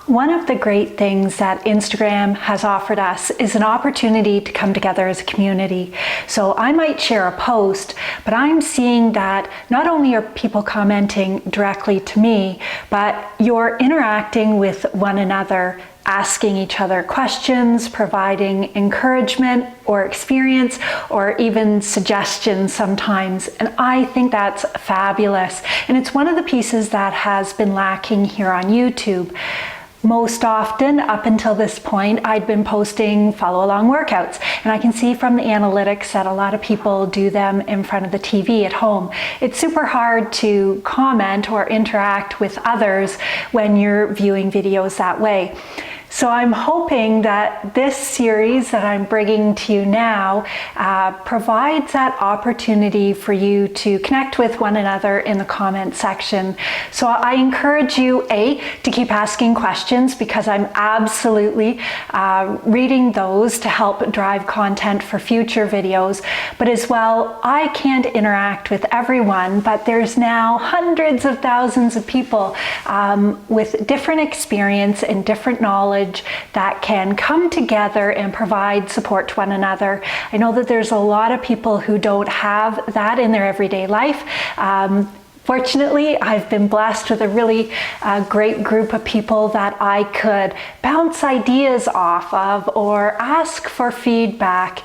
One of the great things that Instagram has offered us is an opportunity to come together as a community. So I might share a post, but I'm seeing that not only are people commenting directly to me, but you're interacting with one another, asking each other questions, providing encouragement or experience, or even suggestions sometimes. And I think that's fabulous. And it's one of the pieces that has been lacking here on YouTube. Most often, up until this point, I'd been posting follow-along workouts, and I can see from the analytics that a lot of people do them in front of the TV at home. It's super hard to comment or interact with others when you're viewing videos that way. So I'm hoping that this series that I'm bringing to you now provides that opportunity for you to connect with one another in the comment section. So I encourage you, to keep asking questions, because I'm absolutely reading those to help drive content for future videos. But as well, I can't interact with everyone, but there's now hundreds of thousands of people with different experience and different knowledge that can come together and provide support to one another. I know that there's a lot of people who don't have that in their everyday life. Fortunately, I've been blessed with a really great group of people that I could bounce ideas off of or ask for feedback.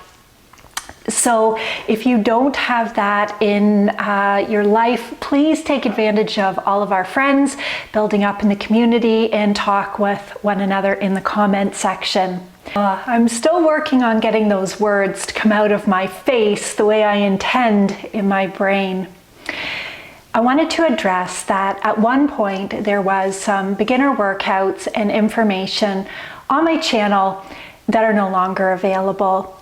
So if you don't have that in your life, please take advantage of all of our friends building up in the community and talk with one another in the comment section. I'm still working on getting those words to come out of my face the way I intend in my brain. I wanted to address that at one point there was some beginner workouts and information on my channel that are no longer available.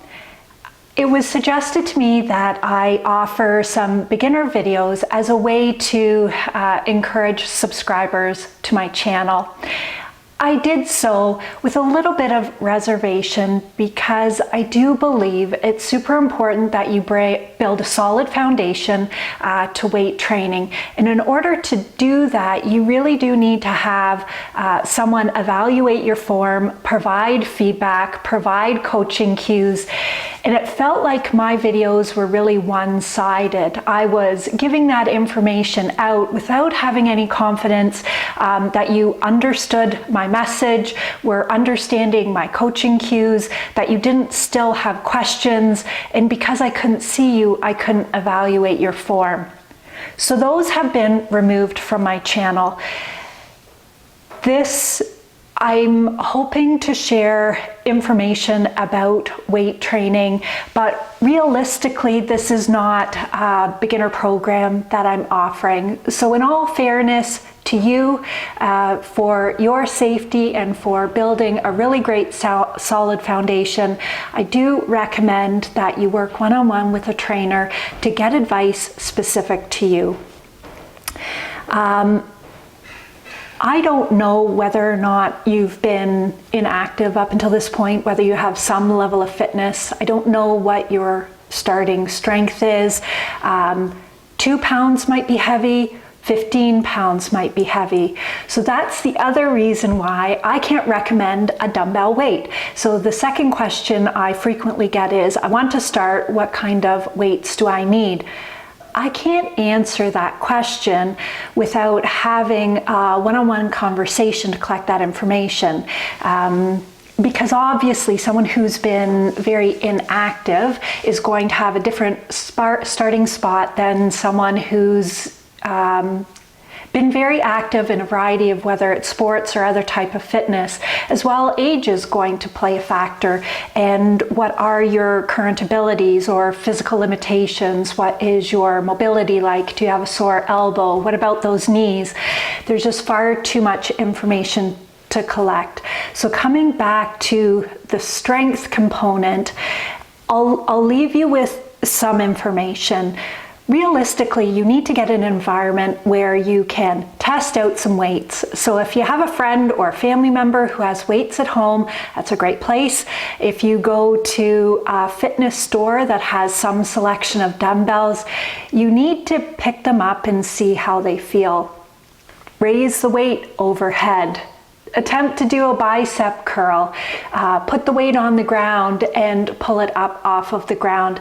It was suggested to me that I offer some beginner videos as a way to encourage subscribers to my channel. I did so with a little bit of reservation because I do believe it's super important that you build a solid foundation to weight training. And in order to do that, you really do need to have someone evaluate your form, provide feedback, provide coaching cues. And it felt like my videos were really one-sided. I was giving that information out without having any confidence that you understood my message, were understanding my coaching cues, that you didn't still have questions, and because I couldn't see you, I couldn't evaluate your form. So those have been removed from my channel. I'm hoping to share information about weight training, but realistically, this is not a beginner program that I'm offering. So in all fairness to you, for your safety and for building a really great solid foundation, I do recommend that you work one-on-one with a trainer to get advice specific to you. I don't know whether or not you've been inactive up until this point, whether you have some level of fitness. I don't know what your starting strength is. 2 pounds might be heavy, 15 pounds might be heavy. So that's the other reason why I can't recommend a dumbbell weight. So the second question I frequently get is, I want to start, what kind of weights do I need? I can't answer that question without having a one-on-one conversation to collect that information. Because obviously someone who's been very inactive is going to have a different starting spot than someone who's been very active in a variety of, whether it's sports or other type of fitness. As well, age is going to play a factor, and what are your current abilities or physical limitations? What is your mobility like? Do you have a sore elbow? What about those knees? There's just far too much information to collect. So coming back to the strength component, I'll leave you with some information. Realistically, you need to get an environment where you can test out some weights. So if you have a friend or a family member who has weights at home, that's a great place. If you go to a fitness store that has some selection of dumbbells, you need to pick them up and see how they feel. Raise the weight overhead. attempt to do a bicep curl. Put the weight on the ground and pull it up off of the ground.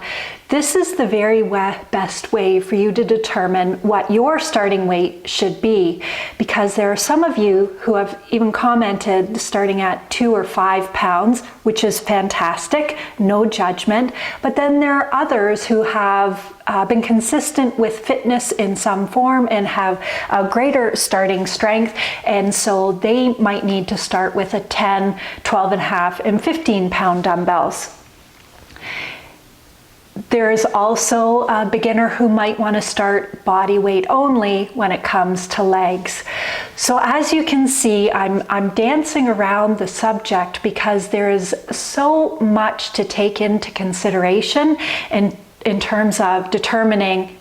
This is the very best way for you to determine what your starting weight should be, because there are some of you who have even commented starting at 2 or 5 pounds, which is fantastic, no judgment. But then there are others who have been consistent with fitness in some form and have a greater starting strength, and so they might need to start with a 10, 12 and a half, and 15 pound dumbbells. There is also a beginner who might want to start body weight only when it comes to legs. So as you can see, I'm dancing around the subject because there is so much to take into consideration in terms of determining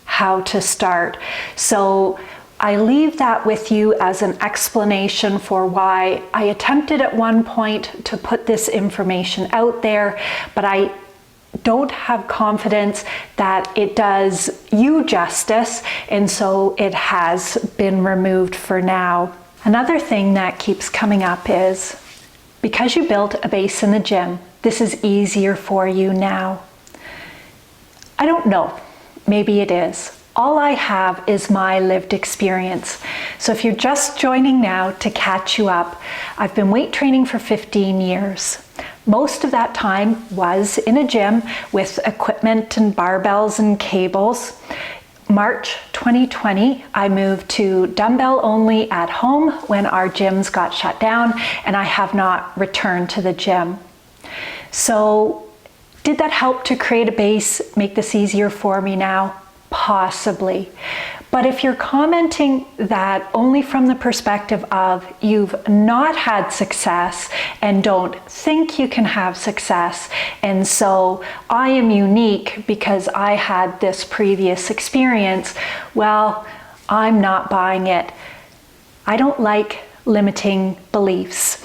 how to start. So I leave that with you as an explanation for why I attempted at one point to put this information out there, but I don't have confidence that it does you justice, and so it has been removed for now. Another thing that keeps coming up is, because you built a base in the gym, this is easier for you now. I don't know, maybe it is. All I have is my lived experience. So if you're just joining now, to catch you up, I've been weight training for 15 years. Most of that time was in a gym with equipment and barbells and cables. March 2020, I moved to dumbbell only at home when our gyms got shut down, and I have not returned to the gym. So did that help to create a base, make this easier for me now? Possibly. But if you're commenting that only from the perspective of you've not had success and don't think you can have success, and so I am unique because I had this previous experience, well, I'm not buying it. I don't like limiting beliefs.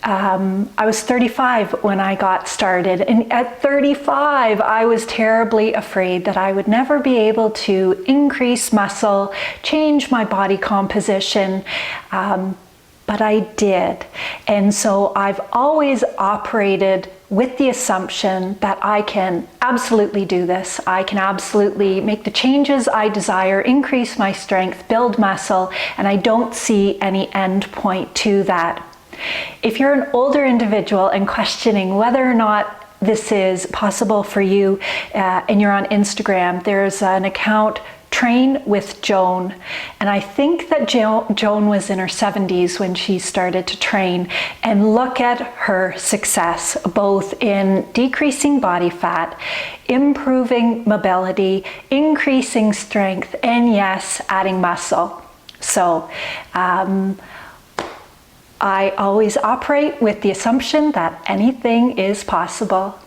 I was 35 when I got started, and at 35 I was terribly afraid that I would never be able to increase muscle, change my body composition, but I did. And so I've always operated with the assumption that I can absolutely do this. I can absolutely make the changes I desire, increase my strength, build muscle, and I don't see any end point to that. If you're an older individual and questioning whether or not this is possible for you, and you're on Instagram, there's an account, Train with Joan, and I think that Joan was in her 70s when she started to train, and look at her success, both in decreasing body fat, improving mobility, increasing strength, and yes, adding muscle. So, I always operate with the assumption that anything is possible.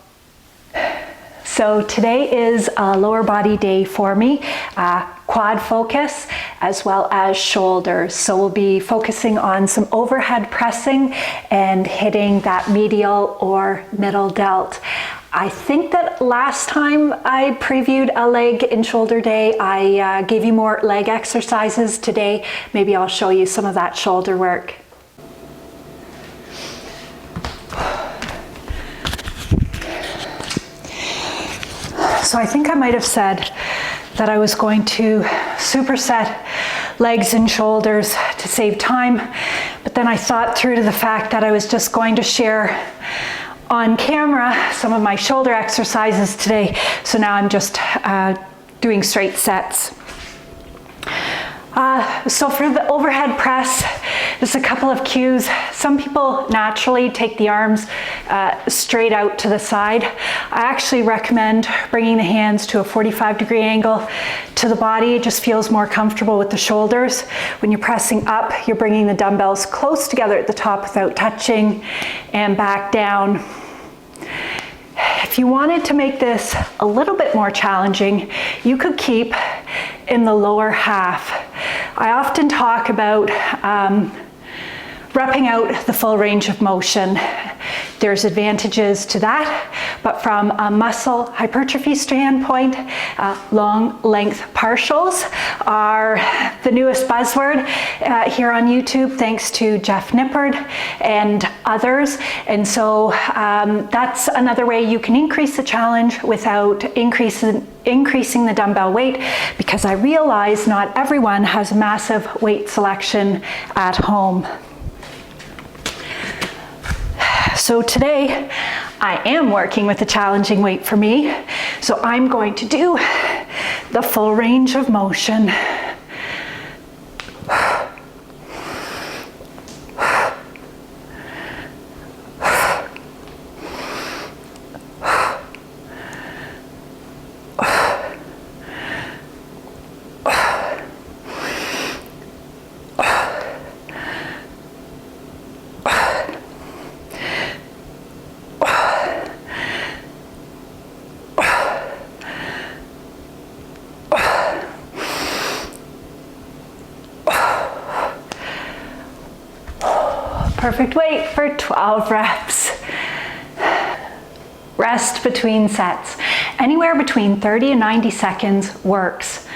So today is a lower body day for me, quad focus as well as shoulders. So we'll be focusing on some overhead pressing and hitting that medial or middle delt. I think that last time I previewed a leg and shoulder day, I gave you more leg exercises. Today, maybe I'll show you some of that shoulder work. So I think I might have said that I was going to superset legs and shoulders to save time, but then I thought through to the fact that I was just going to share on camera some of my shoulder exercises today. So now I'm just doing straight sets. So for the overhead press, just a couple of cues. Some people naturally take the arms straight out to the side. I actually recommend bringing the hands to a 45-degree angle to the body. It just feels more comfortable with the shoulders. When you're pressing up, you're bringing the dumbbells close together at the top without touching, and back down. If you wanted to make this a little bit more challenging, you could keep in the lower half. I often talk about repping out the full range of motion. There's advantages to that, but from a muscle hypertrophy standpoint, long length partials are the newest buzzword here on YouTube, thanks to Jeff Nippard and others. And so that's another way you can increase the challenge without increasing the dumbbell weight, because I realize not everyone has massive weight selection at home. So today I am working with a challenging weight for me. So I'm going to do the full range of motion. Perfect weight for 12 reps. Rest between sets. Anywhere between 30 and 90 seconds works.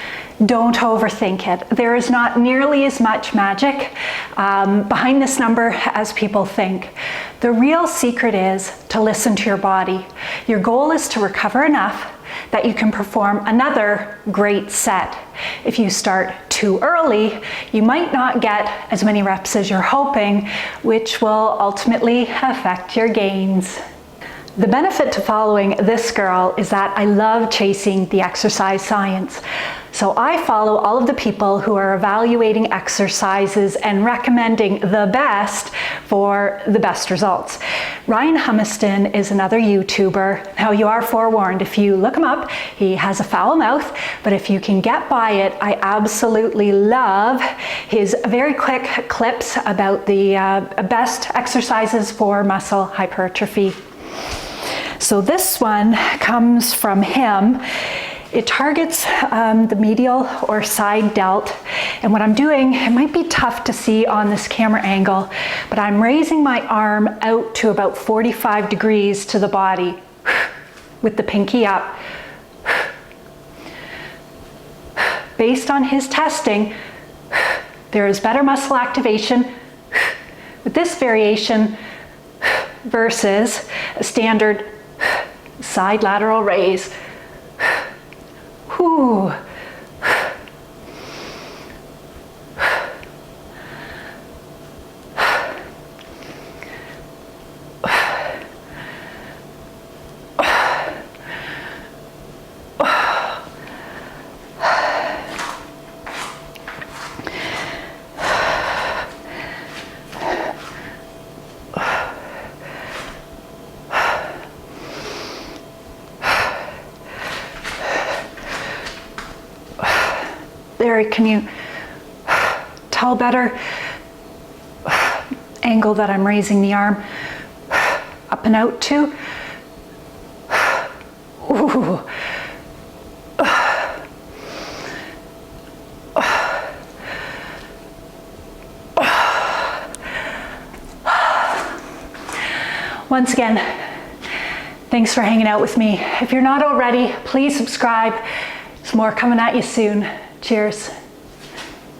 Don't overthink it. There is not nearly as much magic behind this number as people think. The real secret is to listen to your body. Your goal is to recover enough that you can perform another great set. If you start too early, you might not get as many reps as you're hoping, which will ultimately affect your gains. The benefit to following this girl is that I love chasing the exercise science. So I follow all of the people who are evaluating exercises and recommending the best for the best results. Ryan Humiston is another YouTuber. Now you are forewarned, if you look him up, he has a foul mouth, but if you can get by it, I absolutely love his very quick clips about the best exercises for muscle hypertrophy. So this one comes from him. It targets the medial or side delt. And what I'm doing, it might be tough to see on this camera angle, but I'm raising my arm out to about 45 degrees to the body with the pinky up. Based on his testing, there is better muscle activation with this variation versus a standard side lateral raise. Whew. There, can you tell better angle that I'm raising the arm up and out to? Ooh. Once again, thanks for hanging out with me. If you're not already, please subscribe. There's more coming at you soon. Cheers.